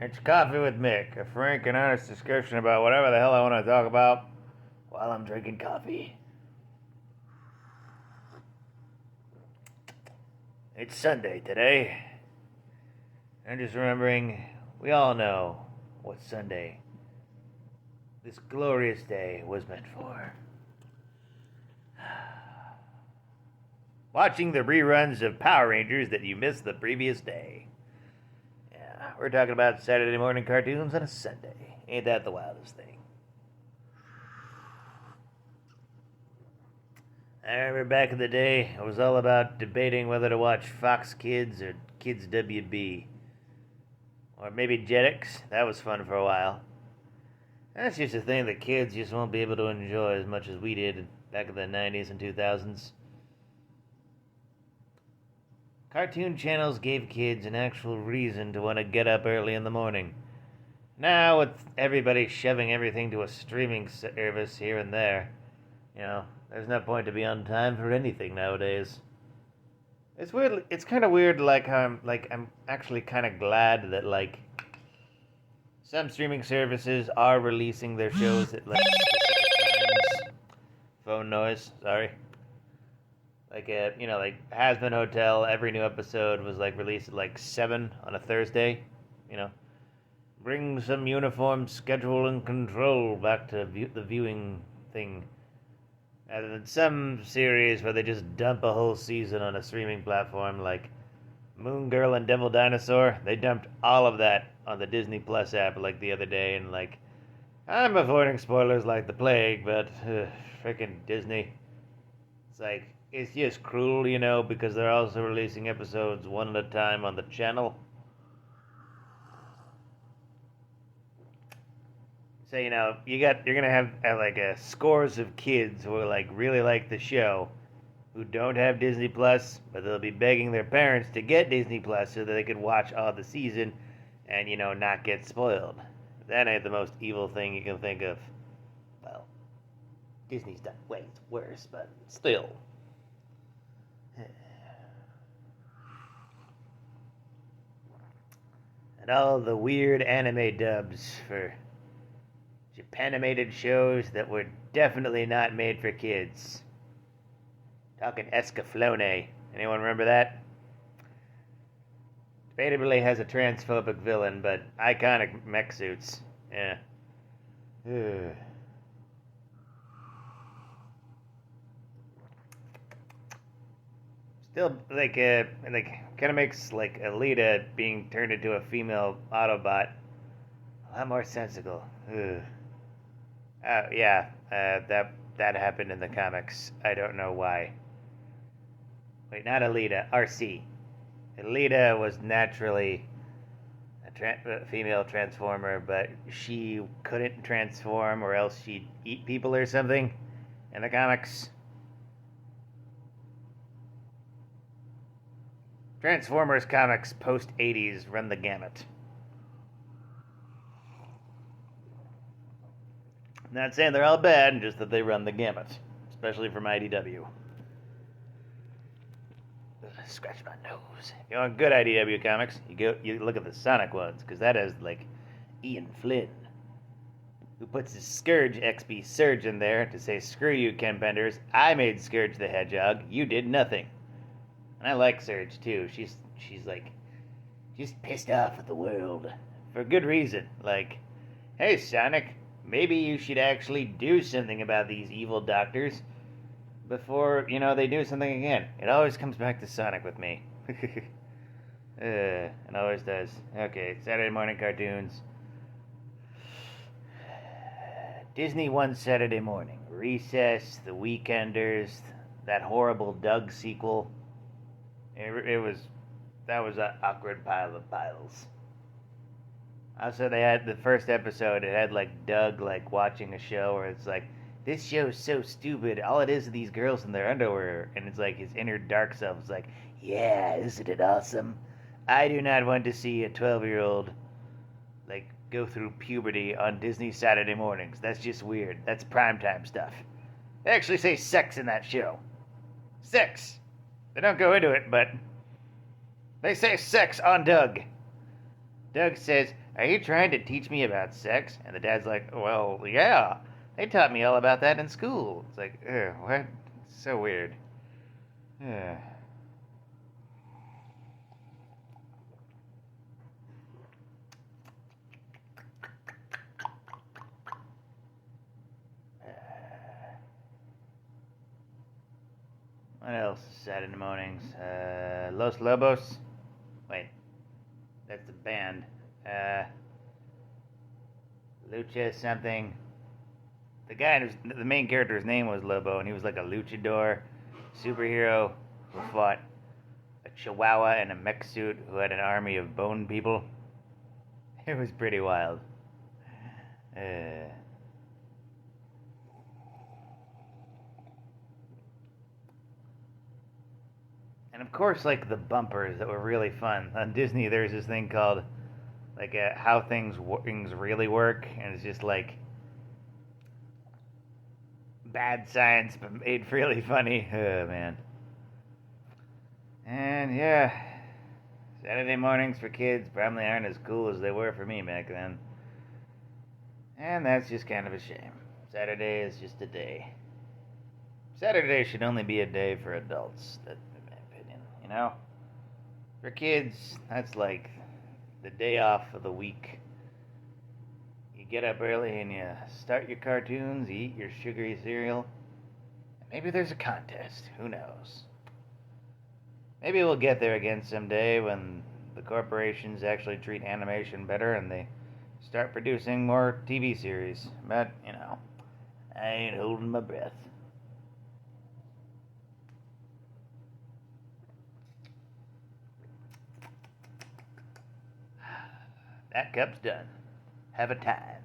It's Coffee with Mick, a frank and honest discussion about whatever the hell I want to talk about while I'm drinking coffee. It's Sunday today. I'm just remembering, we all know what Sunday, this glorious day, was meant for. Watching the reruns of Power Rangers that you missed the previous day. Yeah, we're talking about Saturday morning cartoons on a Sunday. Ain't that the wildest thing? I remember back in the day, it was all about debating whether to watch Fox Kids or Kids WB. Or maybe Jetix. That was fun for a while. That's just a thing that kids just won't be able to enjoy as much as we did back in the 90s and 2000s. Cartoon channels gave kids an actual reason to want to get up early in the morning. Now, with everybody shoving everything to a streaming service here and there, there's no point to be on time for anything nowadays. It's weird. It's kind of weird. I'm actually kind of glad that some streaming services are releasing their shows at specific times. Phone noise. Sorry. Has-Been Hotel, every new episode was released at 7 on a Thursday. Bring some uniform schedule and control back to the viewing thing. And then some series where they just dump a whole season on a streaming platform, like Moon Girl and Devil Dinosaur. They dumped all of that on the Disney Plus app the other day, and I'm avoiding spoilers like the plague, but frickin' Disney. It's just cruel, because they're also releasing episodes one at a time on the channel. So, you're gonna have scores of kids who really like the show, who don't have Disney Plus, but they'll be begging their parents to get Disney Plus so that they can watch all the season and, not get spoiled. That ain't the most evil thing you can think of. Well, Disney's done way worse, but still. And all the weird anime dubs for Japanimated shows that were definitely not made for kids. Talking Escaflowne. Anyone remember that? Debatably has a transphobic villain, but iconic mech suits. Yeah. Ugh. Still, kind of makes Alita being turned into a female Autobot a lot more sensible. Ugh. That happened in the comics. I don't know why. Wait, not Alita, RC. Alita was naturally a female transformer, but she couldn't transform or else she'd eat people or something in the comics. Transformers comics post-80s run the gamut. I'm not saying they're all bad, just that they run the gamut, especially from IDW. Scratch my nose. If you want good IDW comics, you look at the Sonic ones, because that has Ian Flynn, who puts his Scourge XP Surge in there to say, "Screw you, Ken Penders. I made Scourge the Hedgehog. You did nothing." And I like Surge too. She's just pissed off at the world for good reason. Hey Sonic, maybe you should actually do something about these evil doctors before, they do something again. It always comes back to Sonic with me. It always does. Okay, Saturday morning cartoons. Disney One Saturday Morning. Recess, The Weekenders, that horrible Doug sequel. That was an awkward pile of piles. Also, they had the first episode, it had Doug watching a show where it's this show's so stupid, all it is these girls in their underwear, and it's his inner dark self is yeah, isn't it awesome? I do not want to see a 12-year-old go through puberty on Disney Saturday mornings. That's just weird. That's primetime stuff. They actually say sex in that show. Sex. They don't go into it, but they say sex on Doug. Doug says, "Are you trying to teach me about sex?" And the dad's like, "Well, yeah. They taught me all about that in school." It's like, ugh, what? It's so weird. Ugh. What else is Saturday mornings? Los Lobos. Wait, that's the band. Uh, Lucha something. The main character's name was Lobo, and he was like a luchador superhero who fought a chihuahua in a mech suit who had an army of bone people. It was pretty wild. Uh, and of course, like the bumpers that were really fun. On Disney, there's this thing called like how things really work, and it's just like bad science but made really funny. Oh man. And yeah, Saturday mornings for kids probably aren't as cool as they were for me back then. And that's just kind of a shame. Saturday is just a day. Saturday should only be a day for adults, in my opinion, you know? For kids, that's like the day off of the week. You get up early and you start your cartoons, you eat your sugary cereal. Maybe there's a contest, who knows? Maybe we'll get there again someday when the corporations actually treat animation better and they start producing more TV series. But, I ain't holding my breath. That cup's done. Have a time.